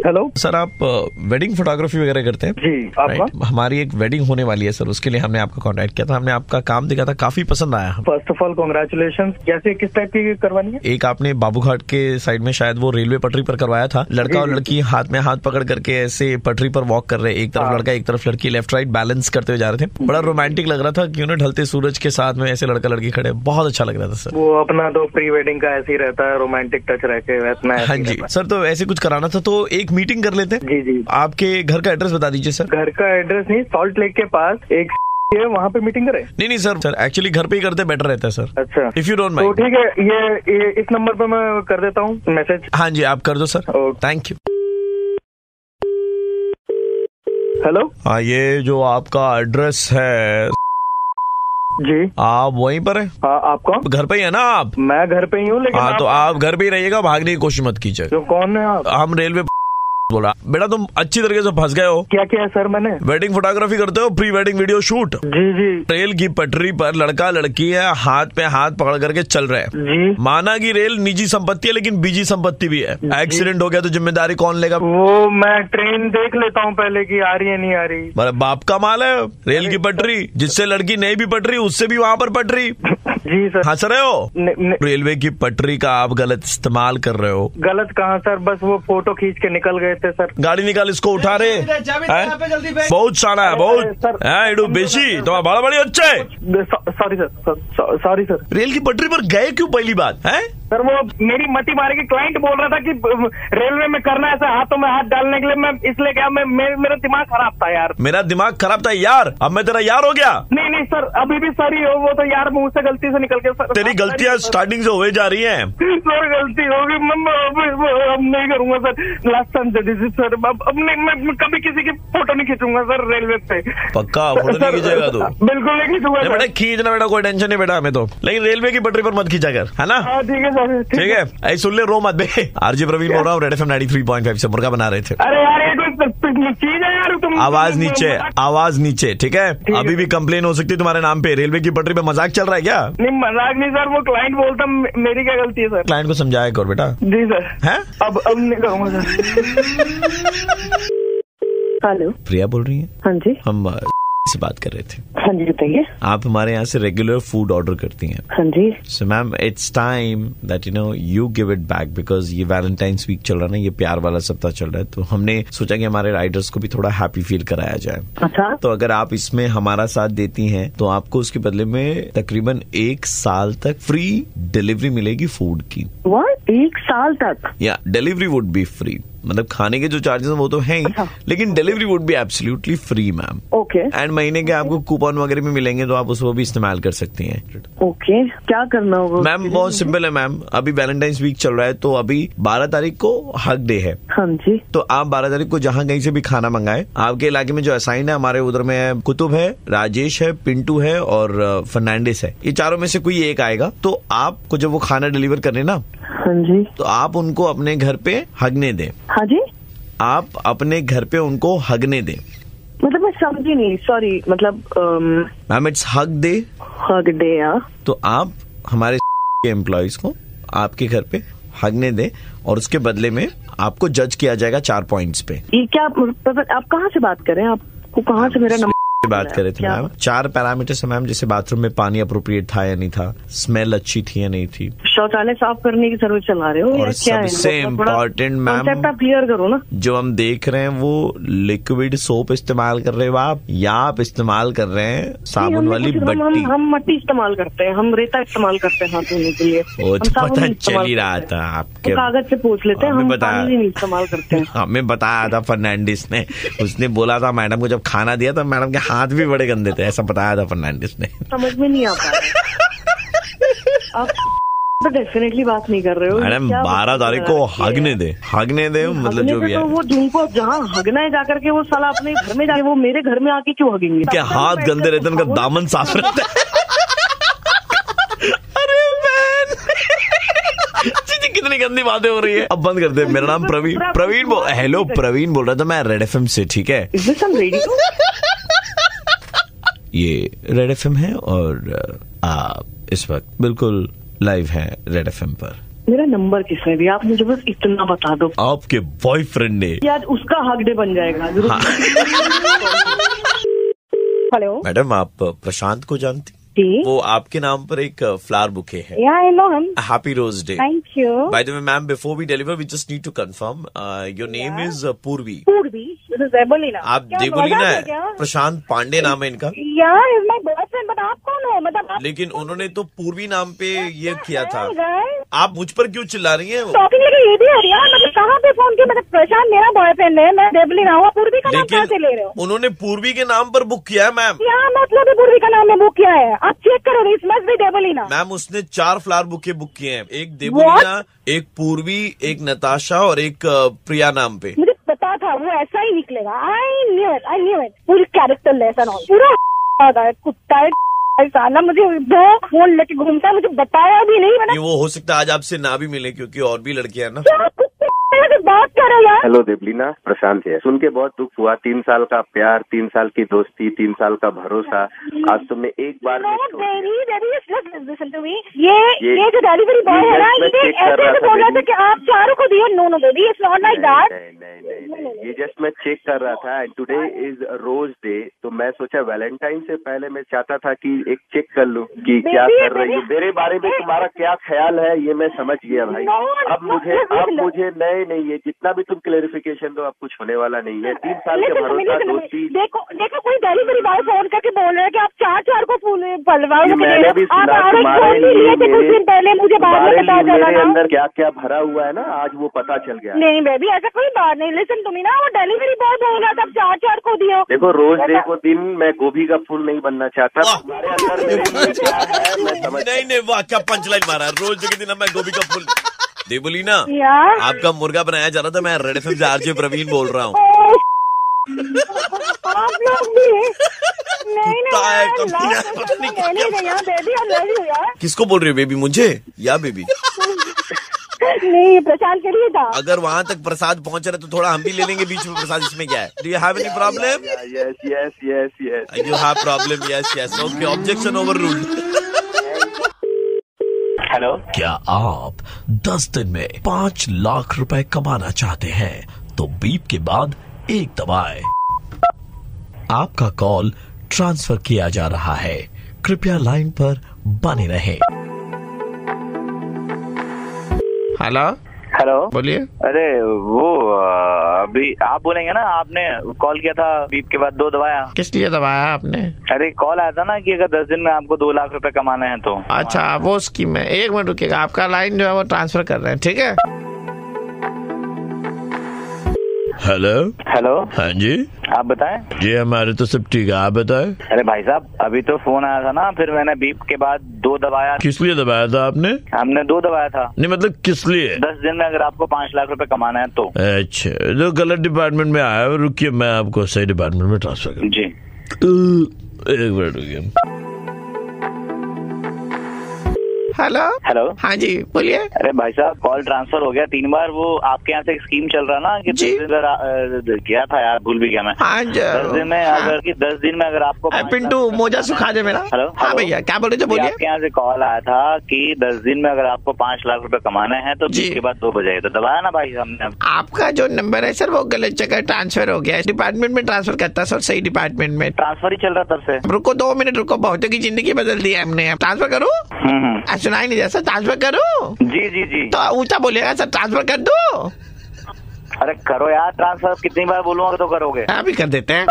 Hello sir, आप wedding photography वगैरह करते हैं? जी, आपका? हमारी एक वेडिंग होने वाली है सर, उसके लिए हमने आपका कांटेक्ट किया था। हमने आपका काम देखा था, काफी पसंद आया। First of all congratulations. कैसे, किस टाइप की करवानी है? एक आपने बाबूघाट के साइड में शायद वो रेलवे पटरी पर करवाया था। लड़का और लड़की हाथ में हाथ पकड़ करके ऐसे पटरी पर वॉक कर रहे, एक तरफ लड़का एक तरफ लड़की, लेफ्ट राइट बैलेंस करते हुए जा रहे थे। बड़ा रोमांटिक लग रहा था कि उन्हें ढलते सूरज के साथ में ऐसे लड़का लड़की खड़े, बहुत अच्छा लग रहा था सर। वो अपना तो प्री वेडिंग का ऐसे ही रहता है, रोमांटिक टच रह के वैसा। हाँ जी सर, तो ऐसे कुछ कराना था तो एक मीटिंग कर लेते हैं। जी जी। आपके घर का एड्रेस बता दीजिए सर। घर का एड्रेस नहीं, सॉल्ट लेक के पास एक है, वहाँ पे मीटिंग करें? नहीं सर एक्चुअली घर पे ही करते बेटर रहता है सर। अच्छा, इफ यू डोंट तो माइंड। ठीक है, ये इस नंबर पे मैं कर देता हूँ मैसेज। हाँ जी, आप कर दो सर। Thank you. हेलो, हाँ, ये जो आपका एड्रेस है जी, आप वहीं पर है? हाँ, आप कौन? घर पे ही है ना आप? मैं घर पे ही हूँ, लेकिन हाँ, तो आप घर पे ही रहिएगा, भागने की कोशिश मत कीजिए। जो कौन है आप? हम रेलवे बोला। बेटा तुम अच्छी तरीके से फंस गए हो। क्या किया सर मैंने? वेडिंग फोटोग्राफी करते हो, प्री वेडिंग वीडियो शूट। जी जी। रेल की पटरी पर लड़का लड़की है, हाथ पे हाथ पकड़ करके चल रहे हैं। जी। माना कि रेल निजी संपत्ति है, लेकिन बीजी संपत्ति भी है। एक्सीडेंट हो गया तो जिम्मेदारी कौन लेगा? वो मैं ट्रेन देख लेता हूँ पहले की आ रही है नहीं आ रही। मेरे बाप का माल है। रेल की पटरी, जिससे लड़की नहीं भी पटरी उससे भी वहाँ पर पटरी। जी सर। हंस रहे हो? रेलवे की पटरी का आप गलत इस्तेमाल कर रहे हो। गलत कहाँ सर, बस वो फोटो खींच के निकल गए थे सर। गाड़ी निकाल, इसको उठा रहे। बहुत शाना है, बहुत बेची तो बड़ा बड़ी अच्छा है। Sorry sir, sorry sir. Rail की पटरी पर गए क्यों पहली बात है? सर वो मेरी मती मारे की क्लाइंट बोल रहा था कि रेलवे में करना है ऐसा, हाथों में हाथ डालने के लिए। मैं इसलिए क्या, मेरा दिमाग खराब था यार। मेरा दिमाग खराब था यार? अब मैं तेरा यार हो गया? नहीं सर, अभी भी सॉरी हो, वो तो यार मुंह से गलती से निकल के सर। तेरी गलतियां स्टार्टिंग से हुए जा रही हैं। सर गलती होगी, अब नहीं करूंगा सर। लास्ट टाइम सर, अब नहीं, मैं कभी किसी की फोटो नहीं खींचूंगा सर रेलवे पे। पक्का फोटो नहीं खींचेगा तू? बिल्कुल नहीं खींचूंगा बेटा। खींचना बेटा, कोई टेंशन नहीं बेटा हमें तो, लेकिन रेलवे की पटरी पर मत खींचा कर, है ना? ठीक है सर, ठीक है। ऐसे सुन ले, रो मत बे। आरजे प्रवीण बोल रहा हूँ, रेड एफएम 93.5 से मुर्गा बना रहे थे। अरे यार ये कोई चीज है यार, तुम आवाज नीचे, आवाज नीचे, ठीक है? अभी भी कंप्लेन हो सकती है तुम्हारे नाम पे। रेलवे की पटरी पे मजाक चल रहा है क्या? नहीं मजाक नहीं सर, वो क्लाइंट बोलता, मेरी क्या गलती है सर? क्लाइंट को समझाया करो बेटा। जी सर। है? अब नहीं करूंगा सर। हेलो, प्रिया बोल रही है? हाँ जी, हम से बात कर रहे थे। हाँ जी बताइए। आप हमारे यहाँ से रेगुलर फूड ऑर्डर करती हैं? हाँ जी। So ma'am, it's time that you give it back, because ये वैलेंटाइंस वीक चल रहा है ना, ये प्यार वाला सप्ताह चल रहा है, तो हमने सोचा कि हमारे राइडर्स को भी थोड़ा हैप्पी फील कराया जाए। अच्छा। तो अगर आप इसमें हमारा साथ देती हैं तो आपको उसके बदले में तकरीबन 1 साल तक फ्री डिलीवरी मिलेगी फूड की। व्हाट? 1 साल तक? या डिलीवरी वुड बी फ्री, मतलब खाने के जो चार्जेस वो तो हैं ही, लेकिन delivery would be absolutely free ma'am. Okay. And महीने के आपको कूपन वगैरह भी मिलेंगे, तो आप उसको भी इस्तेमाल कर सकती हैं। ओके, क्या करना होगा मैम? बहुत सिंपल है मैम, अभी वैलेंटाइंस वीक चल रहा है, तो अभी 12 तारीख को हक डे है। हाँ जी। तो आप 12 तारीख को जहाँ कहीं से भी खाना मंगाए, आपके इलाके में जो असाइन है, हमारे उधर में है कुतुब है, राजेश है, पिंटू है और फर्नांडिस है, ये चारों में से कोई एक आएगा। तो आपको जब वो खाना डिलीवर करने ना, हाँ जी, तो आप उनको अपने घर पे हगने दें। हाँ जी, आप अपने घर पे उनको हगने दें। मतलब मैं समझी नहीं, सॉरी। मतलब ma'am it's hug day. Hug day? तो आप हमारे एम्प्लॉयज को आपके घर पे हगने दें और उसके बदले में आपको जज किया जाएगा 4 पॉइंट्स पे। ये क्या मतलब, आप कहाँ से बात कर रहे हैं? आपको कहाँ से मेरा नंबर बात कर रहे थे मैम? 4 पैरामीटर्स है मैम, जैसे बाथरूम में पानी अप्रोप्रिएट था या नहीं था, स्मेल अच्छी थी या नहीं थी, शौचालय साफ करने की सर्विस चला रहे हो, और सबसे इम्पोर्टेंट मैम, क्लियर करो ना, जो हम देख रहे हैं वो लिक्विड सोप इस्तेमाल कर रहे हो आप, या आप इस्तेमाल कर रहे हैं साबुन वाली बट्टी? हम मट्टी इस्तेमाल करते हैं, हम रेता इस्तेमाल करते हैं हाथ धोने के लिए। वो तो पता चल ही रहा था आपके, कागज से पूछ लेते हैं, हम पानी नहीं इस्तेमाल करते हैं। हमें बताया था फर्नांडिस ने, उसने बोला था मैडम को जब खाना दिया तो मैडम के हाथ भी बड़े गंदे थे, ऐसा बताया था फर्नांडिस ने। समझ में नहीं आता आप तो डेफिनेटली बात नहीं कर रहे हो मैडम। 12 तारीख को हगने दे मतलब जो भी है, तो वो जिनको जहाँ हगना है जाकर के वो साला अपने घर में जाके, वो मेरे घर में आके क्यों हगेंगे? क्या हाथ गंदे रहते हैं, उनका दामन साफ रहता है? अरे मैन, कितनी गंदी बातें हो रही है। अब बंद कर दे। मेरा नाम प्रवीण हेलो प्रवीण बोल रहा था मैं, रेड एफएम से। ठीक है, ये रेड एफएम है और आप इस वक्त बिल्कुल लाइव हैं रेड एफएम पर। मेरा नंबर किसने दिया? आप मुझे बस इतना बता दो। आपके बॉयफ्रेंड ने। यार उसका हक डे बन जाएगा। हेलो मैडम, आप प्रशांत को जानती? जी, वो आपके नाम पर एक फ्लावर बुके है। या I know him. Happy rose day. Thank you. By the way ma'am, before we deliver we just need to confirm your name is Purvi. Purvi, this is Debolina. आप देबोलीना है? प्रशांत पांडे नाम है इनका। या इज माय बॉयफ्रेंड, बट आप कौन हो? मतलब आप लेकिन उन्होंने तो पूर्वी नाम पे ये किया था। guys, आप मुझ पर क्यों चिल्ला रही हैं? टॉकिंग लेके ये भी है यार। मतलब कहाँ पे फोन किया? मतलब प्रशांत मेरा बॉयफ्रेंड है, मैं देबोलीना हूँ। पूर्वी का नाम कहाँ से ले रहे हो? उन्होंने पूर्वी के नाम पर बुक किया है मैम। क्या मतलब है पूर्वी का नाम में बुक किया है? आप चेक करो, इस मस्ट बी देबोलीना। मैम, उसने 4 फ्लावर बुके बुक किए हैं। एक देबोलीना, एक पूर्वी, एक नताशा और एक प्रिया नाम पे। मुझे पता था वो ऐसा ही निकलेगा। I knew it. पूरी कैरेक्टर लेसन ऑन पूरा कुत्ता है साला। मुझे 2 फोन लेके घूमता है, मुझे बताया भी नहीं। मैंने वो हो सकता है आज आपसे ना भी मिले, क्योंकि और भी लड़कियां हैं ना। क्या कुत्ते से बात कर रहे हो यार? हेलो देबलीना, प्रशांत है। सुन के बहुत दुख हुआ। 3 साल का प्यार, 3 साल की दोस्ती, 3 साल का भरोसा, आज तुमने एक बार में छोड़ दिया। ये जो डिलीवरी बॉय है ना, ये ऐसे बोल रहा था कि आप चारों को दियो। No baby, it's not like that. नहीं, ये जस्ट मैं चेक कर रहा था। And today is rose day, तो मैं सोचा वैलेंटाइन से पहले मैं चाहता था कि एक चेक कर लूं कि क्या कर रही हूँ। मेरे बारे में तुम्हारा क्या ख्याल है, ये मैं समझ गया भाई। अब मुझे नहीं, ये जितना भी तुम क्लेरिफिकेशन दो, अब कुछ होने वाला नहीं है। 3 साल के भरोसा, दोस्ती। देखो कोई डिलीवरी बॉय फोन करके बोल रहा है कि आप 4 को फूल पलवाओ। मैंने भी सुना तुम्हारे लिए कुछ दिन पहले, मुझे बाद में पता चला मेरे अंदर क्या क्या भरा हुआ है ना, आज वो पता चल गया। नहीं बेबी, ऐसा कोई बात नहीं। लिसन तुम्हें ना, वो डिलीवरी बॉय बोल रहा था 4 को दियो। देखो, रोज डे को दिन मैं गोभी का फूल नहीं बनना चाहता। तुम्हारे अंदर मेरे लिए क्या है मैं समझ नहीं, वाह क्या पंचलाइन मारा। रोज के दिन मैं गोभी का फूल। देबोलीना, आपका मुर्गा बनाया जा रहा था। मैं रेड एफएम से आरजे प्रवीण बोल रहा हूँ। आप लोग भी किसको बोल रही हो बेबी? मुझे या बेबी? नहीं, प्रशांत के लिए था। अगर वहाँ तक प्रसाद पहुँच रहा है तो थोड़ा हम भी ले लेंगे बीच में प्रसाद। इसमें क्या है? Do you have any problem? Yes you have problem? Yes okay, objection overruled. Hello, क्या आप 10 दिन में 5 लाख रुपए कमाना चाहते हैं? तो बीप के बाद 1 दबाएं। आपका कॉल ट्रांसफर किया जा रहा है, कृपया लाइन पर बने रहें। हेलो, बोलिए। अरे वो अभी आप बोलेंगे ना, आपने कॉल किया था, बीप के बाद 2 दबाया। किस लिए दबाया आपने? अरे कॉल आया था ना कि अगर 10 दिन में आपको 2 लाख रुपए कमाने हैं तो। अच्छा, वो स्कीम है। 1 मिनट रुकिएगा, आपका लाइन जो है वो ट्रांसफर कर रहे हैं, ठीक है? हेलो, हाँ जी, आप बताएं। जी हमारे तो सब ठीक है, आप बताएं। अरे भाई साहब, अभी तो फोन आया था ना, फिर मैंने बीप के बाद 2 दबाया। किस लिए दबाया था आपने? हमने 2 दबाया था। नहीं मतलब किस लिए? 10 दिन में अगर आपको 5 लाख रुपए कमाना है तो। अच्छा, तो गलत डिपार्टमेंट में आया। रुकिए, मैं आपको सही डिपार्टमेंट में ट्रांसफर कर। जी, 1 मिनट रुकिए। हेलो, हाँ जी, बोलिए। अरे भाई साहब, कॉल ट्रांसफर हो गया 3 बार। वो आपके यहाँ से एक स्कीम चल रहा ना कि 10 दिन गया था यार, भूल भी गया मैं। 10 दिन में अगर आपको पिंटू मोजा सुखा दे मेरा। हेलो, हाँ भैया, क्या बोले? जो बोलिए। आपके यहाँ से कॉल आया था कि 10 दिन में अगर आपको 5 लाख रुपए कमाने हैं तो बीप के बाद 2 बजे। तो दबाया ना भाई हमने। आपका जो नंबर है सर, वो गलत जगह ट्रांसफर हो गया। इस डिपार्टमेंट में ट्रांसफर करता सर, सही डिपार्टमेंट में। ट्रांसफर ही चल रहा तब से। रुको 2 मिनट रुको, बहुतों की जिंदगी बदल दी है हमने। ट्रांसफर करूँ? सुनाई नहीं जैसा, ट्रांसफर करूँ? जी। तो ऊंचा बोलिएगा सर, ट्रांसफर कर दो। अरे करो यार ट्रांसफर, कितनी बार बोलूंगा तो करोगे। अभी कर देते हैं।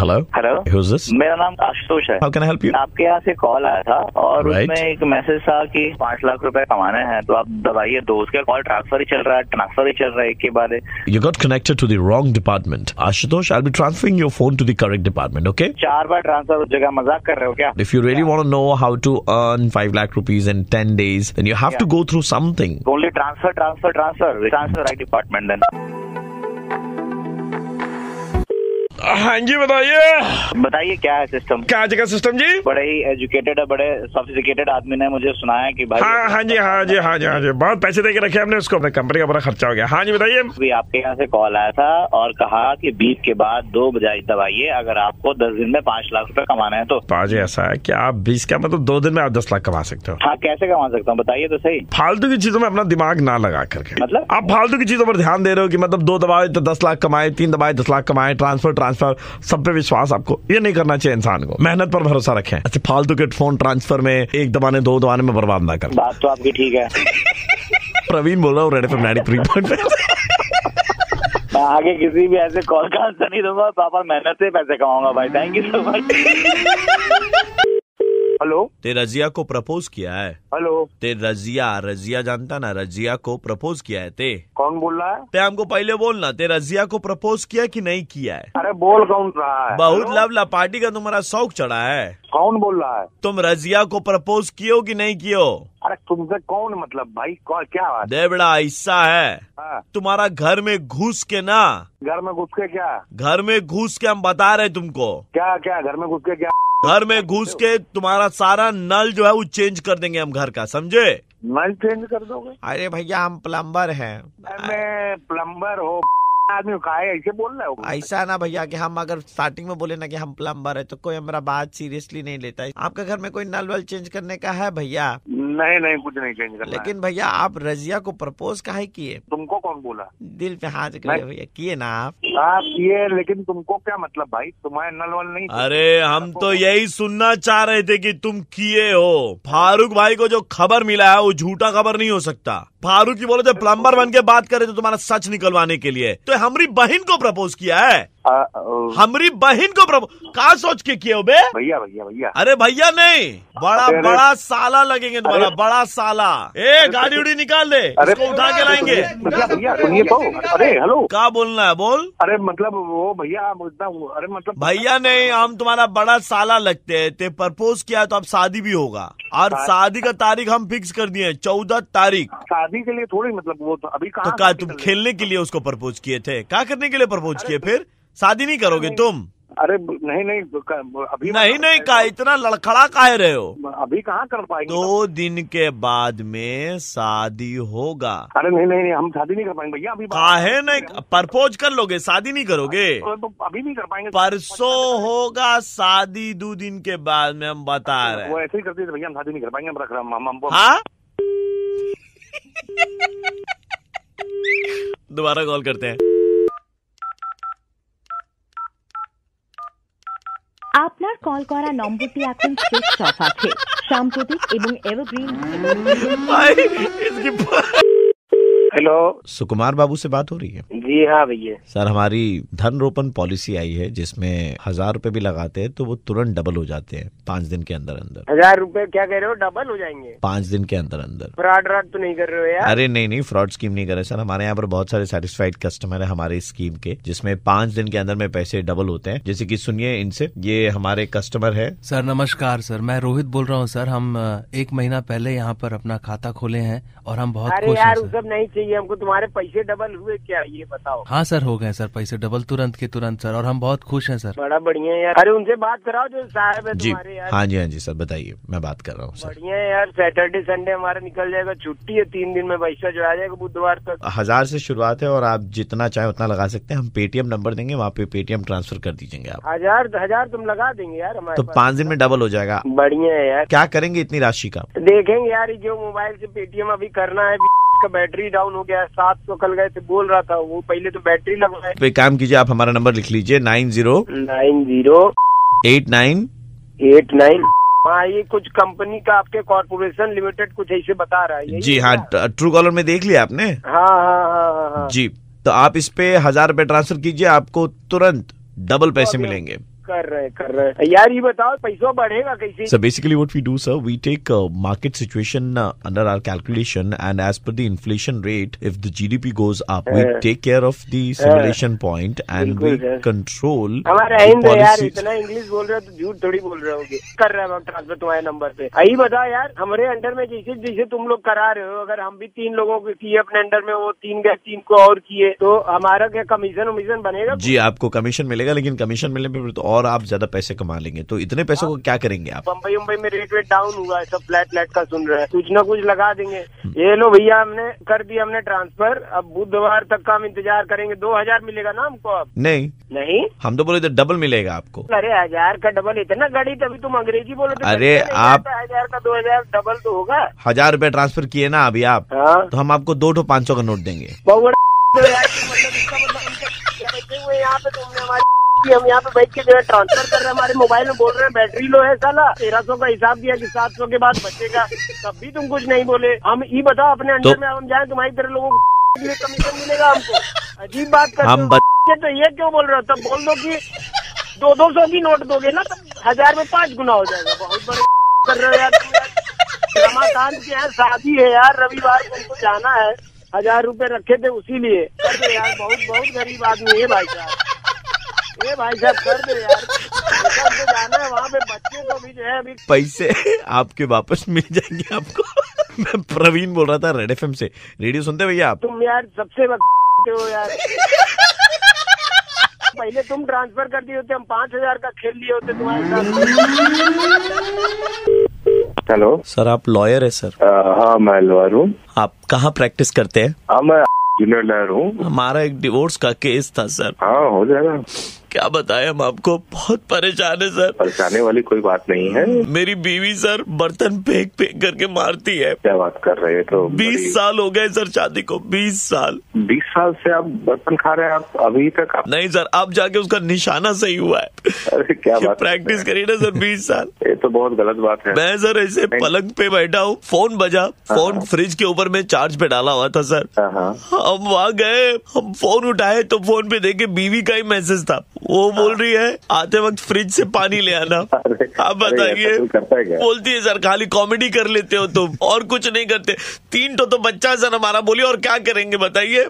Hello, who's this? मेरा नाम आशुतोष है। How can I help you? आपके यहाँ से कॉल आया था और उसमें एक मैसेज था कि 5 लाख रुपए कमाने हैं तो आप दबाइए 2। उसके कॉल ट्रांसफर ही चल रहा है एक के बाद। You got connected to the wrong department. Ashutosh, I'll be transferring your phone to the correct department, okay? 4 bar transfer हो जाएगा, मजाक कर रहे हो क्या? If you really want to know how to earn 5 lakh rupees in 10 days, then you have to go through something. Only transfer right department then. हाँ जी बताइए। बताइए क्या है सिस्टम? क्या जगह सिस्टम जी? बड़े ही एजुकेटेड है, बड़े सोफिस्टिकेटेड आदमी ने मुझे सुनाया कि भाई हाँ जी बहुत पैसे दे के रखे हमने उसको, कंपनी का बड़ा खर्चा हो गया। हाँ जी बताइए। अभी आपके यहाँ से कॉल आया था और कहा कि 20 के बाद 2 बजाय दबाइए अगर आपको 10 दिन में 5 लाख रुपए कमाना है तो। पाजी ऐसा है कि आप 20 का मतलब 2 दिन में आप 10 लाख कमा सकते हो? हाँ कैसे कमा सकता हूँ बताइए तो सही। फालतू की चीजों में अपना दिमाग ना लगा करके, मतलब आप फालतू की चीजों पर ध्यान दे रहे हो कि मतलब 2 दबाए तो 10 लाख कमाए, 3 दबाए 10 लाख कमाए, ट्रांसफर सब पे विश्वास। आपको ये नहीं करना चाहिए इंसान को, मेहनत पर भरोसा रखें। अच्छा फालतू के फोन ट्रांसफर में 1 दबाने 2 दबाने में बर्बाद ना कर। बात तो आपकी ठीक है। प्रवीण बोल रहा हूँ रेड एफएम 93.5। मैं आगे किसी भी ऐसे कॉल का आंसर नहीं दूंगा, प्रॉपर मेहनत से पैसे कमाऊंगा भाई। Thank you so much. Hello, ते रजिया को प्रपोज किया है? हेलो, ते रजिया जानता ना, रजिया को प्रपोज किया है ते? कौन बोल रहा है? ते हमको पहले बोलना, ते रजिया को प्रपोज किया कि नहीं किया है? अरे बोल कौन रहा है? बहुत लव लपाटी का तुम्हारा शौक चढ़ा है। कौन बोल रहा है? तुम रजिया को प्रपोज कियो कि नहीं कियो? अरे तुमसे कौन मतलब भाई, क्या बात? दे बड़ा ऐसा है, हाँ। तुम्हारा घर में घुस के ना, घर में घुस के क्या? घर में घुस के हम बता रहे तुमको। क्या घर में घुस के क्या? घर में घुस के तुम्हारा सारा नल जो है वो चेंज कर देंगे हम घर का, समझे? नल चेंज कर दोगे? अरे भैया हम प्लम्बर हैं। मैं प्लम्बर हो आदमी का है, ऐसे बोल रहे हो? ऐसा ना भैया कि हम अगर स्टार्टिंग में बोले ना कि हम प्लम्बर है तो कोई हमारा बात सीरियसली नहीं लेता है। आपका घर में कोई नल वल चेंज करने का है भैया? नहीं कुछ नहीं चेंज करना। लेकिन भैया आप रजिया को प्रपोज काहे किए? तुमको कौन बोला? दिल पे हाथ रख लिया भैया, किए ना आप किए, लेकिन तुमको क्या मतलब भाई? तुम्हारे नल वल नहीं? अरे हम तो यही सुनना चाह रहे थे कि तुम किए हो। फारूक भाई को जो खबर मिला है वो झूठा खबर नहीं हो सकता। फारूक जी बोले थे प्लम्बर बन के बात करे तो तुम्हारा सच निकलवाने के लिए, तो हमारी बहन को प्रपोज किया है। हमारी बहन को प्रपोज कहाँ सोच के किए हो बे? भैया अरे भैया नहीं, बड़ा साला लगेंगे तुम्हारा, बड़ा साला। ए गाड़ी उड़ी निकाल दे, इसको उठा के लाएंगे। मतलब भैया सुनिए तो। अरे हेलो, क्या बोलना है बोल। अरे मतलब वो भैया अरे मतलब भैया नहीं, हम तुम्हारा बड़ा साला लगते हैं। ते प्रपोज किया तो अब शादी भी होगा, और शादी का तारीख हम फिक्स कर दिए 14 तारीख। शादी के लिए थोड़ी मतलब वो तो अभी कहाँ? तो क्या तुम खेलने के लिए उसको प्रपोज किए थे? क्या करने के लिए प्रपोज किए? फिर शादी नहीं करोगे तुम? अरे नहीं अभी नहीं का इतना लड़खड़ा काहे रहे हो? अभी कहाँ कर पाएंगे? 2 दिन के बाद में शादी होगा। अरे नहीं हम शादी नहीं कर पाएंगे भैया। अभी काहे नहीं? प्रपोज कर लोगे, शादी नहीं करोगे? तो अभी नहीं कर पाएंगे। परसों होगा शादी, 2 दिन के बाद में, हम बता रहे हैं। वो ऐसे ही करते थे भैया, हम शादी नहीं कर पाएंगे। हम रख रहे हम। हाँ दोबारा कॉल करते हैं। আপনার কল করা নম্বরটি এখন সুইচ অফ আছে। সাম্প্রতিক এবং এভারগ্রিন। हेलो, सुकुमार बाबू से बात हो रही है? जी हाँ भैया। सर हमारी धन रोपण पॉलिसी आई है जिसमें 1000 रुपए भी लगाते हैं तो वो तुरंत डबल हो जाते हैं 5 दिन के अंदर। 1000 रुपए क्या कह रहे हो? डबल हो जाएंगे 5 दिन के अंदर। फ्रॉड तो नहीं कर रहे हो यार? अरे नहीं फ्रॉड स्कीम नहीं कर रहे सर। हमारे यहाँ पर बहुत सारे सेटिस्फाइड कस्टमर है हमारे स्कीम के, जिसमें 5 दिन के अंदर में पैसे डबल होते हैं। जैसे कि सुनिए इनसे, ये हमारे कस्टमर है। सर नमस्कार सर, मैं रोहित बोल रहा हूँ सर। हम 1 महीना पहले यहाँ पर अपना खाता खोले हैं और हम बहुत खुश हैं। अरे यार वो सब नहीं चाहिए हमको। तुम्हारे पैसे डबल हुए क्या ये बताओ? हाँ सर हो गए सर पैसे डबल, तुरंत के तुरंत सर, और हम बहुत खुश हैं सर। बड़ा बढ़िया यार। अरे उनसे बात कराओ जो साहब है तुम्हारे यार। हाँ जी सर बताइए, मैं बात कर रहा हूँ सर। बढ़िया यार, सैटरडे संडे हमारा निकल जाएगा, छुट्टी है 3 दिन में, पैसा जो आ जाएगा बुधवार तक। 1000 से शुरुआत है और आप जितना चाहे उतना लगा सकते हैं। हम पेटीएम नंबर देंगे, वहाँ पे पेटीएम ट्रांसफर कर दीजिएंगे आप। 1000 तुम लगा देंगे यार हमारे तो 5 दिन में डबल हो जाएगा। बढ़िया है यार। क्या करेंगे इतनी राशि का? देखेंगे यार, जो मोबाइल से पेटीएम अभी करना है, का बैटरी डाउन हो गया। 700 कल गए थे बोल रहा था वो, पहले तो बैटरी लगवाए। तो एक काम कीजिए, आप हमारा नंबर लिख लीजिए 9089। हाँ ये कुछ कंपनी का आपके कॉर्पोरेशन लिमिटेड कुछ ऐसे बता रहा है। जी हाँ, ट्रू कॉलर में देख लिया आपने? हाँ। जी तो आप इस पे 1000 रुपए ट्रांसफर कीजिए, आपको तुरंत डबल पैसे मिलेंगे। कर रहे यार। ये बताओ पैसा बढ़ेगा कैसे? So basically what we do, sir, we take market situation under our calculation, and as per the inflation rate, if the GDP goes up, we take care of the simulation point and we control हमारे यार। इतना English बोल रहे हो तो झूठ थोड़ी बोल रहे होगे। कर रहे हैं ट्रांसफर तुम्हारे नंबर पे। यही बताओ यार, हमारे अंडर में जैसे तुम लोग करा रहे हो, अगर हम भी 3 लोगों को किए अपने अंडर में, वो 3 गए 3 को और किए, तो हमारा क्या कमीशन बनेगा? जी आपको कमीशन मिलेगा, लेकिन कमीशन मिलने पे तो और आप ज्यादा पैसे कमा लेंगे। तो इतने पैसों को क्या करेंगे आप? बम्बई में रेट डाउन हुआ है, सब फ्लैट का सुन रहे हैं, कुछ ना कुछ लगा देंगे। ये लो भैया, हमने कर दिया हमने ट्रांसफर, अब बुधवार तक का हम इंतजार करेंगे। 2000 मिलेगा ना हमको? अब नहीं हम तो बोले तो डबल मिलेगा आपको। अरे 1000 का डबल, इतना गड़ी तभी तुम अंग्रेजी बोले थे। अरे आप 1000 का 2000 डबल तो होगा। 1000 रुपए ट्रांसफर किए ना अभी आप, तो हम आपको 2 500 का नोट देंगे। यहाँ पे तुमने हम यहाँ पे बैठ के जो है ट्रांसफर कर रहे हैं, हमारे मोबाइल में बोल रहे हैं बैटरी लो है साला। 1300 का हिसाब दिया कि 700 के बाद बचेगा, तब भी तुम कुछ नहीं बोले। हम ये बताओ अपने अंडर में हम जाए, तुम्हारी तरह लोगों को कमीशन मिलेगा हमको? अजीब बात करते हो। तो ये क्यों बोल रहे हो? तब बोल दो कि 200 की नोट दोगे ना, तो 1000 में 5 गुना हो जाएगा। बहुत बड़े कर रहे हो यार तुम। रमाकांत की यार शादी है यार, रविवार को उनको जाना है, 1000 रुपए रखे थे उसी लिए। कर दे यार, बहुत गरीब आदमी है भाई साहब। ये भाई साहब कर दे यार, जाना है वहाँ पे, बच्चे को भी जो है अभी पैसे आपके वापस मिल जाएंगे आपको। मैं प्रवीण बोल रहा था रेड एफएम से। रेडियो सुनते भैया आप? तुम यार सबसे हो यार। पहले तुम ट्रांसफर कर दिए होते, हम 5000 का खेल लिए होते तुम्हारे साथ। हेलो सर, आप लॉयर है सर? हाँ मैं लॉयर हूँ। आप कहाँ प्रैक्टिस करते हैं? मैं जूनियर लॉयर हूँ। हमारा एक डिवोर्स का केस था सर। हाँ हो जाएगा। क्या बताएं हम आपको, बहुत परेशान है सर। परेशानी वाली कोई बात नहीं है। मेरी बीवी सर बर्तन फेंक करके मारती है। क्या बात कर रहे हैं? तो 20 साल हो गए सर शादी को। 20 साल 20 साल से आप बर्तन खा रहे हैं आप अभी तक? नहीं सर, अब जाके उसका निशाना सही हुआ है। अरे क्या बात, प्रैक्टिस करी ना सर 20 साल। ये तो बहुत गलत बात है। मैं सर ऐसे पलंग पे बैठा हूँ, फोन बजा, फोन फ्रिज के ऊपर में चार्ज पे डाला हुआ था सर। हम वहाँ गए, हम फोन उठाए तो फोन पे देखे बीवी का ही मैसेज था। वो बोल रही है आते वक्त फ्रिज से पानी ले आना। आप बताइए। बोलती है सर खाली कॉमेडी कर लेते हो तुम, और कुछ नहीं करते। 3 तो बच्चा सर हमारा। बोलिए और क्या करेंगे बताइए।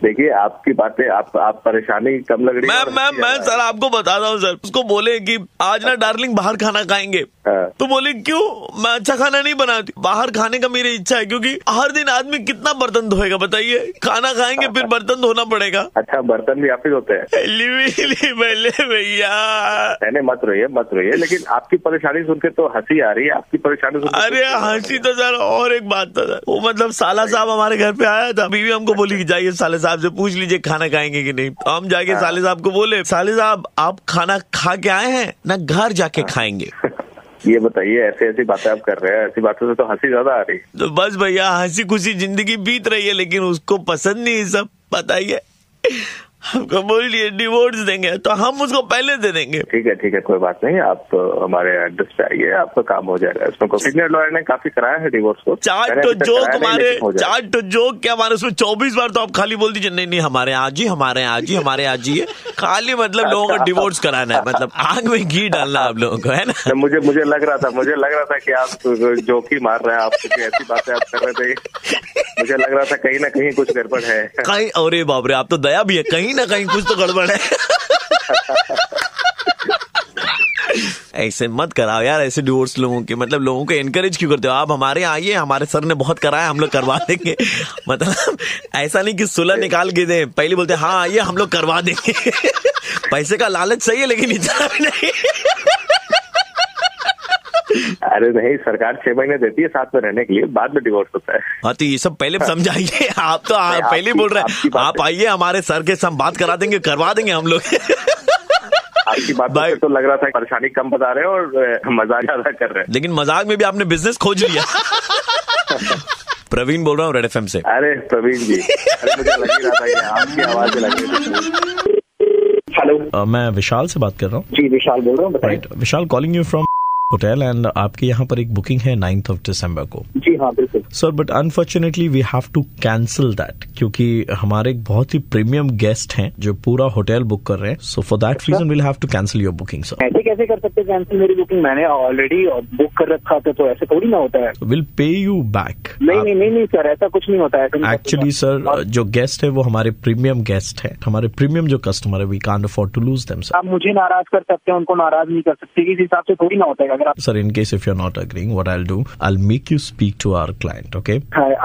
देखिए आपकी बातें, आप परेशानी कम लग रही है। मैं सर आपको बताता हूँ सर। उसको बोले कि आज ना डार्लिंग बाहर खाना खाएंगे, तो बोले क्यों? मैं अच्छा खाना नहीं बनाती, बाहर खाने का मेरी इच्छा है, क्योंकि हर दिन आदमी कितना बर्तन धोएगा बताइए। खाना खाएंगे फिर बर्तन धोना पड़ेगा। अच्छा बर्तन भी आप ही धोते हैं? भैया नहीं मत रोइए, लेकिन आपकी परेशानी सुन के तो हंसी आ रही है। आपकी परेशानी सुन, अरे हंसी तो सर, और एक बात था सर, वो मतलब साला साहब हमारे घर पे आया था। बीवी हमको बोली कि जाइए साले साहब से पूछ लीजिए खाना खाएंगे कि नहीं। तो हम जाके साले साहब को बोले, साले साहब आप खाना खा के आए हैं ना, घर जाके खाएंगे। ये बताइए, ऐसी बातें आप कर रहे हैं, ऐसी बातों से तो हंसी ज्यादा आ रही। तो बस भैया हंसी खुशी जिंदगी बीत रही है, लेकिन उसको पसंद नहीं सब। बताइए, हमको बोल दिए डिवोर्स देंगे, तो हम उसको पहले दे देंगे। ठीक है कोई बात नहीं, आप तो हमारे एड्रेस पे आइए, आपका काम हो जाएगा। इसमें सीनियर लॉयर ने काफी कराया है डिवोर्स को। चार्ट तो जोक क्या हमारे उसमें 24 बार तो आप खाली बोल दीजिए नहीं हमारे यहाँ जी, हमारे यहाँ जी, हमारे यहाँ जी। खाली मतलब लोगों को डिवोर्स कराना है, मतलब आग में घी डालना आप लोगों को, है ना। मुझे लग रहा था कि आप जोक ही मार रहे हैं। आप ऐसी बातें आप कर रहे थे, मुझे लग रहा था कहीं ना कहीं कुछ गड़बड़ है। कहीं, अरे बाप रे, आप तो दया भी है, कहीं ना कहीं कुछ तो गड़बड़ है। ऐसे मत कराओ यार, ऐसे डिवोर्स लोगों के, मतलब लोगों को एनकरेज क्यों करते हो आप? हमारे यहाँ आइए, हमारे सर ने बहुत कराया, हम लोग करवा देंगे। मतलब ऐसा नहीं कि सुलह निकाल के दे, पहले बोलते हाँ आइए हम लोग करवा देंगे। पैसे का लालच सही है, लेकिन इतना भी नहीं। अरे नहीं, सरकार 6 महीने देती है साथ में रहने के लिए, बाद में डिवोर्स होता है। हाँ तो ये सब पहले समझाइए। आप तो पहले बोल रहे हैं, आप आइए हमारे सर के साथ बात करा देंगे, करवा देंगे हम लोग। आपकी बात से तो लग रहा था परेशानी कम बता रहे हैं और मजाक ज्यादा कर रहे हैं, लेकिन मजाक में भी आपने बिजनेस खोज लिया। प्रवीण बोल रहा हूँ रेड एफएम से। अरे प्रवीण जी, मुझे लग ही रहा था कि आपकी आवाज लग रही थी। हेलो, मैं विशाल से बात कर रहा हूँ। जी विशाल बोल रहा हूँ। Vishal calling you from hotel, and आपके यहाँ पर एक बुकिंग है 9th of December को। जी हाँ बिल्कुल sir, but unfortunately we have to cancel that, क्योंकि हमारे एक बहुत ही प्रीमियम गेस्ट हैं जो पूरा होटल बुक कर रहे हैं, so for that reason will have to cancel your booking sir. ऐसे कैसे कर सकते हैं कैंसिल मेरी बुकिंग? मैंने ऑलरेडी बुक कर रखा था, तो ऐसे थोड़ी ना होता है। Will pay you back. नहीं सर, ऐसा कुछ नहीं होता है एक्चुअली सर, जो गेस्ट है वो हमारे प्रीमियम गेस्ट है, हमारे प्रीमियम जो कस्टमर है, we can't afford to lose them sir. आप मुझे नाराज कर सकते हैं, उनको नाराज नहीं कर सकते, इस हिसाब से थोड़ी ना होता है। अगर आप sir, in case if you are not agreeing, what I will do, I will make you speak to our client, okay?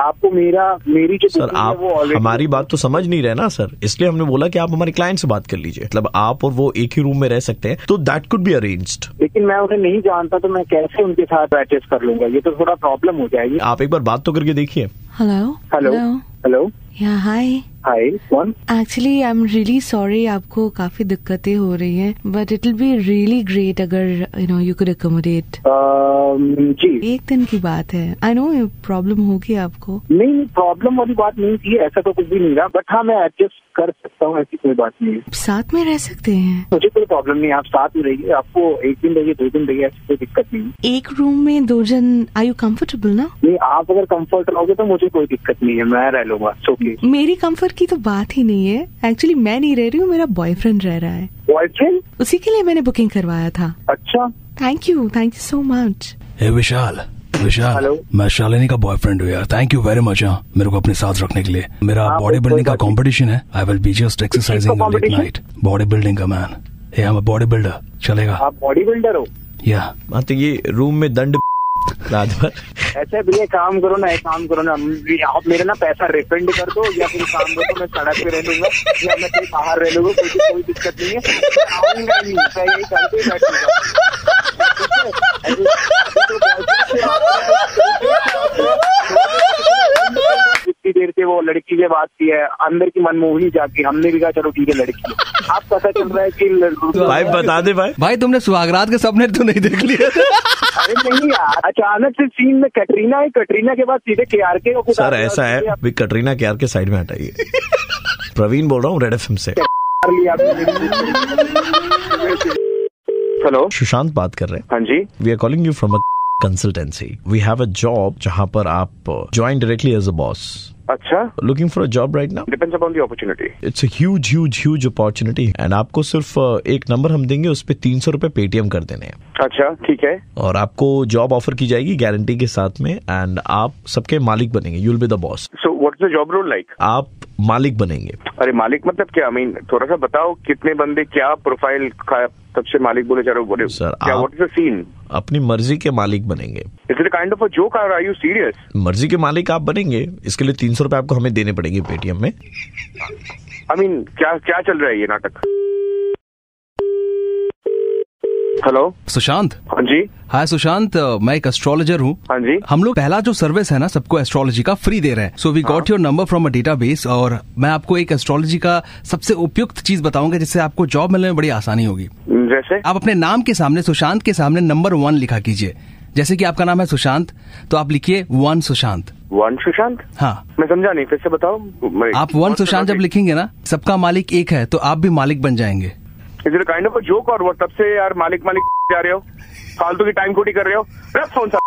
आपको मेरी जो सर, आप हमारी बात तो समझ नहीं रहे ना सर, इसलिए हमने बोला कि आप हमारे क्लाइंट से बात कर लीजिए। मतलब आप और वो एक ही रूम में रह सकते हैं, तो दैट कुड बी अरेंज्ड। लेकिन मैं उन्हें नहीं जानता, तो मैं कैसे उनके साथ एडजस्ट कर लूंगा? ये तो थोड़ा प्रॉब्लम हो जाएगी। आप एक बार बात तो करके देखिए। हेलो या हाय कौन? Actually I am really sorry, आपको काफी दिक्कतें हो रही हैं, but it will be really great अगर यू कुड अकोमोडेट। जी, एक दिन की बात है, आई नो प्रॉब्लम होगी आपको। नहीं, प्रॉब्लम वाली बात नहीं थी, ऐसा तो कुछ भी नहीं रहा, बट हाँ मैं एडजस्ट कर सकता हूँ, ऐसी कोई बात नहीं है। साथ में रह सकते हैं, मुझे कोई प्रॉब्लम नहीं है, आप साथ में रहिए, आपको एक दिन रहिए 2 दिन रहिए, ऐसी कोई दिक्कत नहीं। एक रूम में 2 जन, आर यू कम्फर्टेबल ना? नहीं, आप अगर कम्फर्ट रहोगे तो मुझे कोई दिक्कत नहीं है, मैं रह लूंगा। मेरी कम्फर्ट की तो बात ही नहीं है, एक्चुअली मैं नहीं रह रही हूँ, मेरा बॉयफ्रेंड रह रहा है। बॉयफ्रेंड? उसी के लिए मैंने बुकिंग करवाया था। अच्छा, थैंक यू सो मच। विशाल, मैं शालिनी का बॉयफ्रेंड हूँ यार, थैंक यू वेरी मच मेरे को अपने साथ रखने के लिए। मेरा बॉडी बिल्डिंग का कंपटीशन है, I will be just exercising late night. Body building का man, I am a body builder, चलेगा? आप बॉडी बिल्डर हो? या तो ये रूम में दंड रात भर ऐसे भैया, काम करो ना, आप मेरे ना पैसा रिफंड कर दो, या फिर काम करो तो मैं सड़क पे रह लूंगा, या मैं कहीं बाहर रह लूंगा, कोई दिक्कत नहीं है, मैं आऊंगा नहीं, मैं यही करके बैठूंगा। इतनी देर से वो लड़की से बात की है, अंदर की मनमोहनी जाके हमने भी कहा चलो ठीक है लड़की। आप पता चल रहा है कि भाई बता दे भाई तुमने सुहागरात के सपने तो नहीं देख लिए? अरे नहीं यार, अचानक से सीन में कटरीना है, कटरीना के बाद सीधे केआरके को। सर ऐसा है, अभी कटरीना केआरके साइड में हटाइए। प्रवीण बोल रहा हूँ रेड एफएम से। हेलो, सुशांत बात कर रहे हैं। हाँ जी, we are calling you from a consultancy. We have a job जहाँ पर आप join directly as a boss. अच्छा, looking for a job right now? Depends upon the opportunity. It's a huge opportunity, and आपको सिर्फ एक number हम देंगे, उस पे 300 रुपए पेटीएम कर देने हैं। अच्छा, ठीक है। और आपको जॉब ऑफर की जाएगी गारंटी के साथ में, एंड आप सबके मालिक बनेंगे। You will be the boss. So what's the job role like? आप मालिक बनेंगे। अरे मालिक मतलब क्या? आई मीन थोड़ा सा बताओ, कितने बंदे, क्या प्रोफाइल का, तब से मालिक बोले जा रहे हो? बोले सर, क्या, व्हाट इज द सीन? अपनी मर्जी के मालिक बनेंगे। Is it kind of a joke और आर यू सीरियस? मर्जी के मालिक आप बनेंगे, इसके लिए 300 रुपए आपको हमें देने पड़ेंगे पेटीएम में। आई मीन क्या चल रहा है ये नाटक? हेलो सुशांत। हाँ जी। हाय सुशांत, मैं एक एस्ट्रोलॉजर हूँ। हाँ जी। हम लोग पहला जो सर्विस है ना सबको एस्ट्रोलॉजी का फ्री दे रहे हैं। So we got your number from a database, और मैं आपको एक एस्ट्रोलॉजी का सबसे उपयुक्त चीज बताऊंगा जिससे आपको जॉब मिलने में बड़ी आसानी होगी। जैसे? आप अपने नाम के सामने, सुशांत के सामने नंबर 1 लिखा कीजिए। जैसे कि आपका नाम है सुशांत, तो आप लिखिए 1 सुशांत। 1 सुशांत? हाँ। मैं समझा नहीं, फिर से बताओ। आप 1 सुशांत जब लिखेंगे ना, सबका मालिक एक है, तो आप भी मालिक बन जाएंगे। Is it kind of a joke? और वो तब से यार मालिक जा रहे हो, फालतू की टाइम खोटी कर रहे हो। रख फोन सा।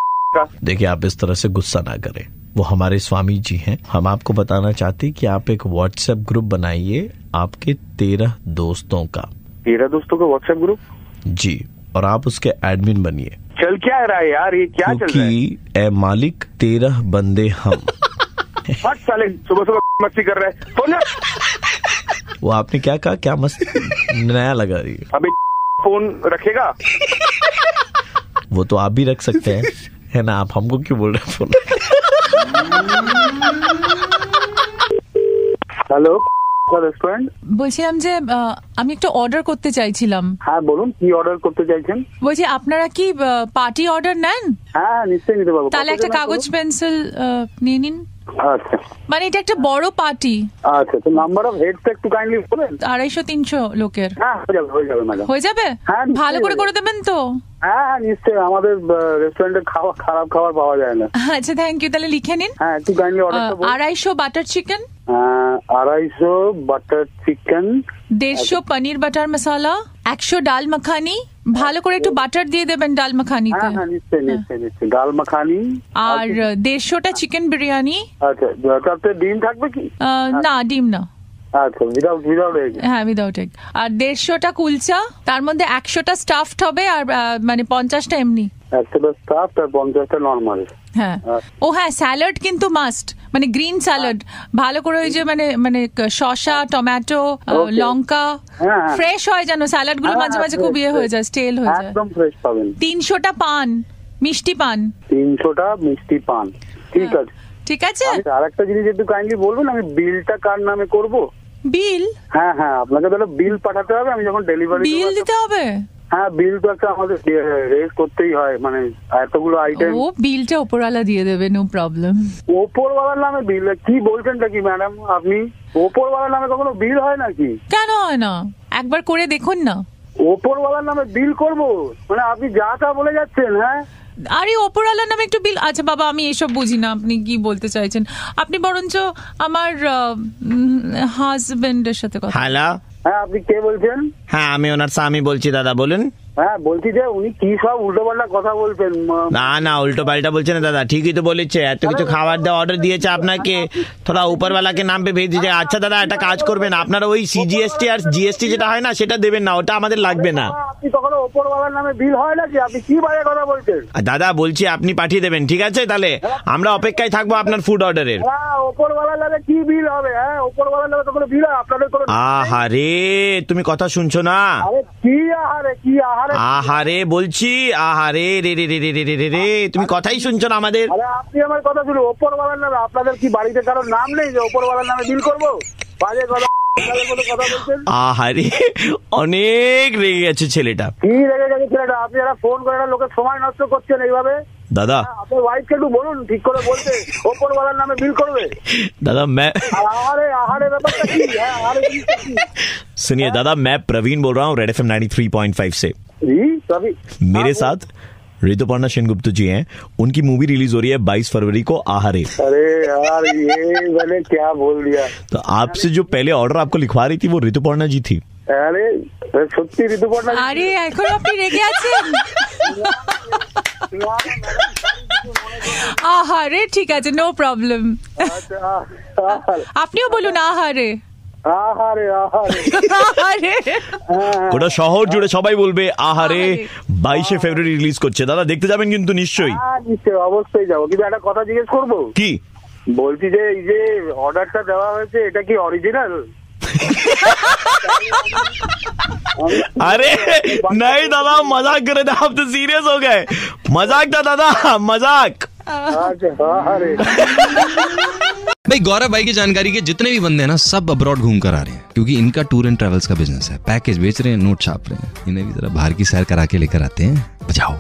देखिए, आप इस तरह से गुस्सा ना करें, वो हमारे स्वामी जी हैं। हम आपको बताना चाहते हैं कि आप एक व्हाट्सएप ग्रुप बनाइए आपके 13 दोस्तों का। 13 दोस्तों का व्हाट्सएप ग्रुप? जी, और आप उसके एडमिन बनिए। चल क्या रहा है यार, ये क्या चल रहा है? क्योंकि ए मालिक 13 बंदे हम। हट साले, सुबह मस्ती कर रहे हैं। फोन वो आपने क्या कहा? क्या मस्त नया लगा रही है। अबे फोन रखेगा? वो तो आप भी रख सकते हैं, है ना? आप हमको क्यों बोल रहे हैं फोन? হ্যালো রেস্টুরেন্ট, বলছিলাম যে আমি একটা অর্ডার করতে চাইছিলাম। হ্যাঁ বলুন, কি অর্ডার করতে চাইছেন? বলছি আপনারা কি পার্টি অর্ডার নেন? হ্যাঁ নিশ্চয়ই নিতে পারবো। তাহলে একটা কাগজ পেন্সিল নিয়ে নিন। আচ্ছা, মানে এটা একটা বড় পার্টি। আচ্ছা, তো নাম্বার অফ হেডস একটু কাইন্ডলি বলেন। 250-300 লোকের। হ্যাঁ হয়ে যাবে ম্যাডাম। হয়ে যাবে? হ্যাঁ, ভালো করে দেবেন তো? হ্যাঁ নিশ্চয়ই, আমাদের রেস্টুরেন্টে খারাপ খাবার পাওয়া যায় না। আচ্ছা, থ্যাংক ইউ। তাহলে লিখে নিন। হ্যাঁ একটু কাইন্ডলি অর্ডারটা বলুন। 250 butter chicken, 250 butter chicken, 150 paneer butter masala, 100 dal makhani, ভালো করে একটু বাটার দিয়ে দেবেন ডাল মাখানিতে। হ্যাঁ নিশ্চয়ই নিশ্চয়ই নিশ্চয়ই, ডাল মাখানি আর 150টা চিকেন বিরিয়ানি। আচ্ছা, তাতে ডিম থাকবে কি? না, ডিম না। আচ্ছা, উইদাউট এগ। হ্যাঁ, উইদাউট এগ। আর 150টা কুলচা, তার মধ্যে 100টা স্টাফড হবে আর মানে 50টা এমনি। 100টা স্টাফড আর 50টা নরমাল। হ্যাঁ, ও হ্যাঁ, স্যালাড কিন্তু মাস্ট, মানে গ্রিন স্যালাড ভালো করে, ওই যে মানে শসা, টমেটো, লঙ্কা ফ্রেশ হয় যেন, স্যালাড গুলো মাঝে মাঝে খুব ইয়ে হয়ে যায়, স্টেল হয়ে যায়। একদম ফ্রেশ পাবেন। 300টা পান, মিষ্টি পান। 300টা মিষ্টি পান, ঠিক আছে। ঠিক আছে। আর একটা জিনিস একটু কাইন্ডলি বলবেন, আমি বিলটা কার নামে করব? বিল? হ্যাঁ হ্যাঁ, আপনাকে তাহলে বিল পাঠাতে হবে, আমি যখন ডেলিভারি বিল দিতে হবে। হ্যাঁ, বিল তো একটা আমাদের রেজ করতেই হয়, মানে এতগুলো আইটেম। ও, বিলটা ওপরওয়ালা দিয়ে দেবে, নো প্রবলেম। ওপরওয়ালার নামে বিল? কি বলছেনটা কি ম্যাডাম আপনি? ওপরওয়ালার নামে কখনো বিল হয় নাকি? কেন হয় না, একবার করে দেখুন না। ওপরওয়ালার নামে বিল করব? মানে আপনি যা তা বলে যাচ্ছেন। হ্যাঁ, আরে ওপরওয়ালার নামে একটু বিল। আচ্ছা বাবা, আমি এসব বুঝি না, আপনি কি বলতে চাইছেন? আপনি বরঞ্চ আমার হাজবেন্ডের সাথে কথা। হ্যালো, হ্যাঁ আপনি কে বলছেন? হ্যাঁ, আমি ওনার স্বামী বলছি। দাদা বলুন। হ্যাঁ, বলছি যে উনি কি সব উল্টো পাল্টা কথা বলছেন। না না, উল্টো পাল্টা বলছে না দাদা, ঠিকই তো বলেছে। এত কিছু খাবার দেওয়া অর্ডার দিয়েছে আপনাকে, থোড়া উপরওয়ালাকে নাম পে ভেজ দিয়েছে। আচ্ছা দাদা, একটা কাজ করবেন, আপনারা ওই সিজিএসটি আর জিএসটি যেটা হয় না, সেটা দেবেন না, ওটা আমাদের লাগবে না। আপনি কখনো ওপরওয়ালার নামে বিল হয় নাকি? আপনি কি বাজে কথা বলছেন? দাদা বলছি আপনি পাঠিয়ে দেবেন, ঠিক আছে? তাহলে আমরা অপেক্ষায় থাকবো আপনার ফুড অর্ডারের। হ্যাঁ, ওপরওয়ালার নামে কি বিল হবে? হ্যাঁ, ওপরওয়ালার নামে তো কোনো বিল হয় আপনাদের? কোনো আহারে, তুমি কথা শুনছো না? আরে কি আহারে, কি আহারে? আহারে বলছি, আহারে রে রে রে রে রে রে রে, তুমি কথাই শুনছো না আমাদের। আরে আপনি আমার কথা শুনুন, ওপরওয়ালার নামে আপনাদের কি বাড়িতে কারোর নাম নেই যে ওপরওয়ালার নামে বিল করবো? বাজে কথা। আহারে, অনেক রেগে গেছে ছেলেটা। কি রেগে গেছে ছেলেটা? আপনি যারা ফোন করে লোকের সময় নষ্ট করছেন এইভাবে। দাদা, আপনার ওয়াইফকে একটু বলুন ঠিক করে বলতে, ওপরওয়ালার নামে বিল করবে। दादा मैं सुनिए दादा, मैं प्रवीण बोल रहा हूँ रेड FM 93.5 से। मेरे साथ ऋतुपर्णा सेनगुप्ता जी हैं, उनकी मूवी रिलीज हो रही है 22 फरवरी को, आहारे। अरे यार, ये मैंने क्या बोल दिया। तो आपसे जो पहले ऑर्डर आपको लिखवा रही थी वो ऋतुपर्णा जी थी। अरे सত্যি ঋতুপর্ণা। আরে এখন আপনি রেগে আছেন? আহারে, ঠিক আছে, নো প্রবলেম। আপনিও বলুন আহারে। আহারে আহারে আহারে, গোটা শহর জুড়ে সবাই বলবে আহারে 22 ফেব্রুয়ারি রিলিজ করছে। দাদা দেখতে যাবেন কিন্তু নিশ্চয়ই? নিশ্চয়ই, অবশ্যই যাবো। কিন্তু একটা কথা জিজ্ঞেস করবো। কি? বলছি যে এই যে অর্ডারটা দেওয়া হয়েছে এটা কি অরিজিনাল? अरे नहीं दादा, मजाक कर रहे थे आप, तो सीरियस हो गए। मजाक था दादा, मजाक। भाई गौरव भाई की जानकारी के जितने भी बंदे हैं ना, सब अब्रॉड घूम कर आ रहे हैं, क्योंकि इनका टूर एंड ट्रेवल्स का बिजनेस है। पैकेज बेच रहे हैं, नोट छाप रहे हैं, इन्हें भी जरा बाहर की सैर करा के लेकर आते हैं। बजाओ।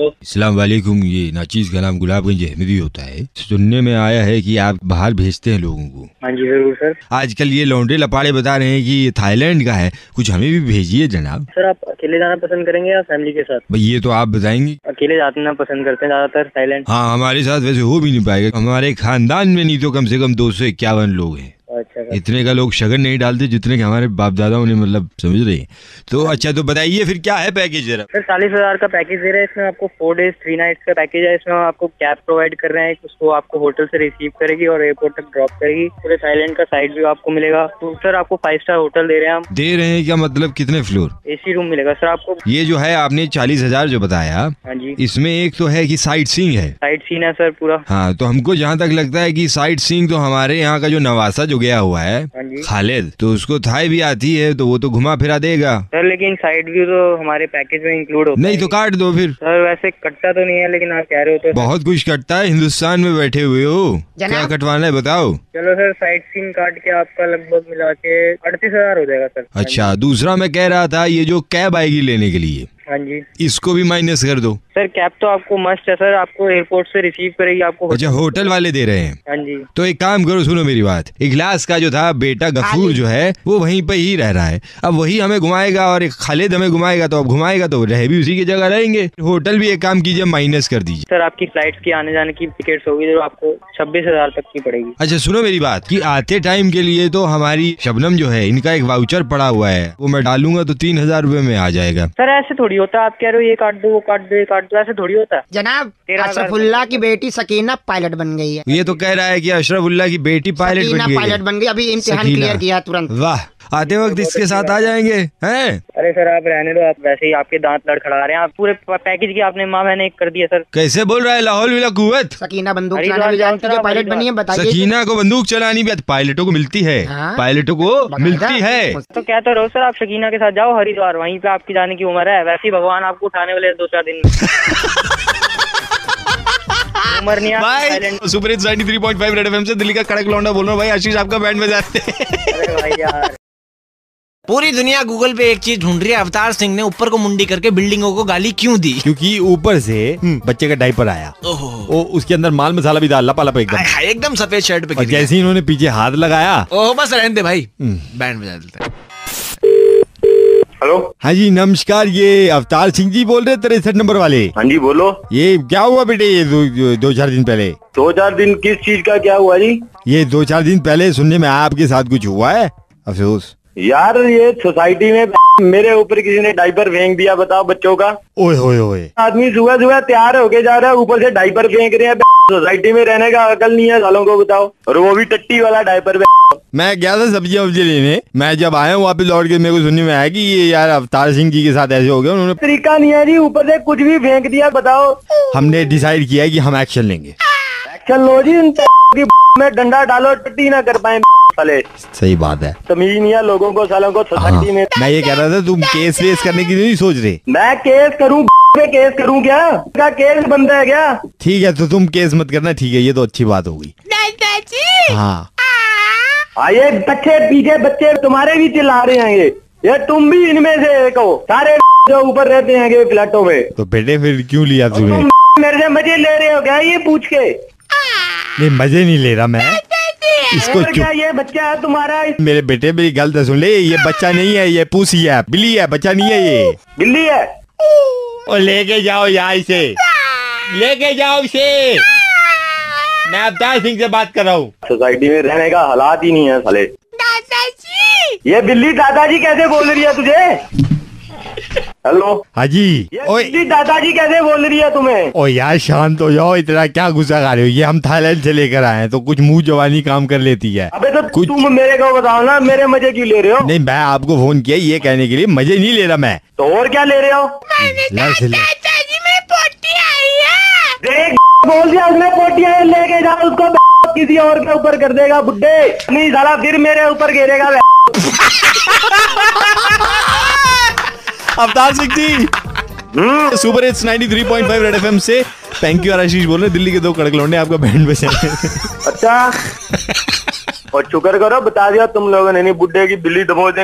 अस्सलाम वालेकुम। ये नाचीज का नाम गुलाबगंज में भी होता है। सुनने में आया है कि आप बाहर भेजते हैं लोगों को। हाँ जी जरूर सर। आजकल ये लौंडे लपाड़े बता रहे हैं कि ये थाईलैंड का है, कुछ हमें भी भेजिए जनाब। सर आप अकेले जाना पसंद करेंगे या फैमिली के साथ? भाई ये तो आप बताएंगे। अकेले जाना पसंद करते हैं ज्यादातर थाईलैंड। हाँ, हमारे साथ वैसे हो भी नहीं पाएगा, हमारे खानदान में नहीं तो कम से कम 251 लोग हैं। अच्छा, इतने का लोग शगन नहीं डालते जितने के हमारे बाप दादाओं ने, मतलब समझ रहे हैं। तो अच्छा, तो बताइए फिर क्या है पैकेज जरा। सर 40,000 का पैकेज दे रहे हैं। इसमें आपको 4 days 3 nights का पैकेज है। इसमें आपको कैब प्रोवाइड कर रहे हैं, उसको आपको होटल से रिसीव करेगी और एयरपोर्ट तक ड्रॉप करेगी। पूरे थाईलैंड का साइड व्यू आपको मिलेगा। तो सर आपको 5 स्टार होटल दे रहे हैं हम। दे रहे हैं क्या मतलब? कितने फ्लोर? AC रूम मिलेगा सर आपको। ये जो है आपने 40,000 जो बताया, हाँ जी, इसमें एक तो है कि साइट सीइंग है। साइट सीन है सर पूरा। हाँ, तो हमको जहाँ तक लगता है कि साइट सीइंग तो हमारे यहाँ का जो नवासा जो गया हुआ है खालिद, तो उसको थाई भी आती है, तो वो तो घुमा फिरा देगा सर। लेकिन साइड व्यू तो हमारे पैकेज में इंक्लूड होता नहीं, तो काट दो फिर। सर वैसे कटता तो नहीं है, लेकिन आप कह रहे हो तो बहुत कुछ कटता है, हिंदुस्तान में बैठे हुए हो, क्या कटवाना है बताओ। चलो सर, साइट सीन काट के आपका लगभग मिला के 38,000 हो जाएगा सर। अच्छा, दूसरा मैं कह रहा था, ये जो कैब आएगी लेने के लिए, हाँ जी। इसको भी माइनस कर दो। सर कैब तो आपको मस्ट है सर, आपको एयरपोर्ट से रिसीव करेगी आपको। अच्छा होटल वाले दे रहे हैं? हाँ जी। तो एक काम करो, सुनो मेरी बात। इखलास का जो था बेटा गफूर जो है वो वहीं पे ही रह रहा है, अब वही हमें घुमाएगा और एक खालिद हमें घुमाएगा, तो अब घुमाएगा तो रह भी उसी की जगह रहेंगे। होटल भी एक काम कीजिए माइनस कर दीजिए। सर आपकी फ्लाइट की आने जाने की टिकट्स होगी जो आपको 26,000 तक की पड़ेगी। अच्छा सुनो मेरी बात कि आते टाइम के लिए तो हमारी शबनम जो है इनका एक वाउचर पड़ा हुआ है, वो मैं डालूंगा तो 3,000 रुपए में आ जाएगा। सर ऐसे थोड़ी होता है, आप कह रहे हो ये काट दो वो काट दो ये काट दो, ऐसे थोड़ी होता है जनाब। अशरफुल्ला की बेटी सकीना पायलट बन गई है। ये तो कह रहा है कि अशरफुल्ला की बेटी पायलट बन गई, अभी इम्तिहान क्लियर किया तुरंत। वाह, आते वक्त इसके साथ आ जाएंगे हैं? अरे सर आप रहने दो, आप वैसे ही आपके दांत लड़खड़ा रहे हैं, आप पूरे पैकेज की आपने माँ बहने कर दिया सर। कैसे बोल रहा है? लाहौल विला कुव्वत। सकीना बंदूक चलाना भी जानती है, पायलट बनी है, बताइए। सकीना को बंदूक चलानी भी पायलटों को मिलती है। पायलटों को मिलती है तो क्या तो रहो सर, आप सकीना के साथ जाओ हरिद्वार, वहीं पे आपकी जाने की उम्र है, वैसे ही भगवान आपको उठाने वाले 2-4 दिन में। उम्र नहीं है। सुपर हिट 93.5 रेड एफएम से दिल्ली का कड़क लौंडा बोल रहा हूँ भाई, आशीष आपका बैंड बजाते हैं। अरे भाई यार, पूरी दुनिया गूगल पे एक चीज ढूंढ रही है, अवतार सिंह ने ऊपर को मुंडी करके बिल्डिंगों को गाली क्यों दी? क्योंकि ऊपर से बच्चे का डायपर आया, ओ उसके अंदर माल मसाला भी डाला लपालप एकदम सफेद शर्ट पे। जैसे ही इन्होंने पीछे हाथ लगाया, ओह बस रहने दे भाई, बैंड बजा देते हैं। हेलो, हाँ जी नमस्कार, ये अवतार सिंह जी बोल रहे 63 नंबर वाले? हाँ जी बोलो। ये क्या हुआ बेटे, ये 2-4 दिन पहले? 2-4 दिन किस चीज का क्या हुआ जी? ये 2-4 दिन पहले सुनने में आया आपके साथ कुछ हुआ है? अफसोस यार, ये सोसाइटी में मेरे ऊपर किसी ने डायपर फेंक दिया, बताओ बच्चों का। ओए होए होए, आदमी सुबह सुबह तैयार होके जा रहा है, ऊपर से डायपर फेंक रहे हैं। सोसाइटी में रहने का अकल नहीं है सालों को, बताओ, और वो भी टट्टी वाला डायपर। मैं गया था सब्जियां लेने, मैं जब आया हूँ वापस लौट के मेरे को सुनने में आया कि ये यार अवतार सिंह जी के साथ ऐसे हो गया। उन्होंने तरीका नहीं है जी, ऊपर से कुछ भी फेंक दिया, बताओ। हमने डिसाइड किया कि हम एक्शन लेंगे। एक्शन लो जी, में डंडा डालो, टट्टी ना कर पाए साले। सही बात है, तमीज नहीं है लोगों को, सालों को सोसाइटी में। मैं ये कह रहा था तुम केस वेस करने की नहीं सोच रहे? मैं केस करूँ क्या केस बनता है क्या? ठीक है तो तुम केस मत करना, ठीक है, ये तो अच्छी बात होगी। हाँ ये बच्चे पीछे बच्चे तुम्हारे भी चिल्ला रहे हैं, ये तुम भी इनमें से एक हो, सारे जो ऊपर रहते हैं फ्लैटों में। तो बेटे फिर क्यों लिया तुमने? मेरे से मजे ले रहे हो क्या ये पूछ के? नहीं मजे नहीं ले रहा मैं, इसको क्या ये बच्चा है तुम्हारा? मेरे बेटे मेरी गलत सुन ले, ये बच्चा नहीं है, ये पूसी है, बिल्ली है, बच्चा नहीं है, ये बिल्ली है। और लेके जाओ यहाँ इसे, लेके जाओ इसे, मैं अवतार सिंह से बात कर रहा हूँ। सोसाइटी में रहने का हालात ही नहीं है साले। दादाजी, ये बिल्ली दादाजी कैसे बोल रही है तुझे? हेलो, हाँ जी। ये दादाजी कैसे बोल रही है तुम्हें? ओ यार शांत हो जाओ, इतना क्या गुस्सा खा रहे हो? ये हम थाईलैंड से लेकर आए हैं तो कुछ मुंह जवानी काम कर लेती है। अबे तो कुछ... तुम मेरे को बताओ ना, मेरे मजे क्यों ले रहे हो? नहीं मैं आपको फोन किया ये कहने के लिए, मजे नहीं ले रहा मैं। तो और क्या ले रहे हो? देख बोल दिया उसने, पोटी है, लेके जाओ उसको, किसी और के ऊपर कर देगा बुड्ढे, नहीं साला फिर मेरे ऊपर गिरेगा। Avtar Singh ji super hits 93.5 red FM से थैंक यू। आशीष बोल रहे दिल्ली के 2 कड़क लौंडे आपका बैंड बजाएंगे। अच्छा, और शुक्र करो बता दिया तुम लोगों ने, नहीं बुड्ढे की बिल्ली दबो दे।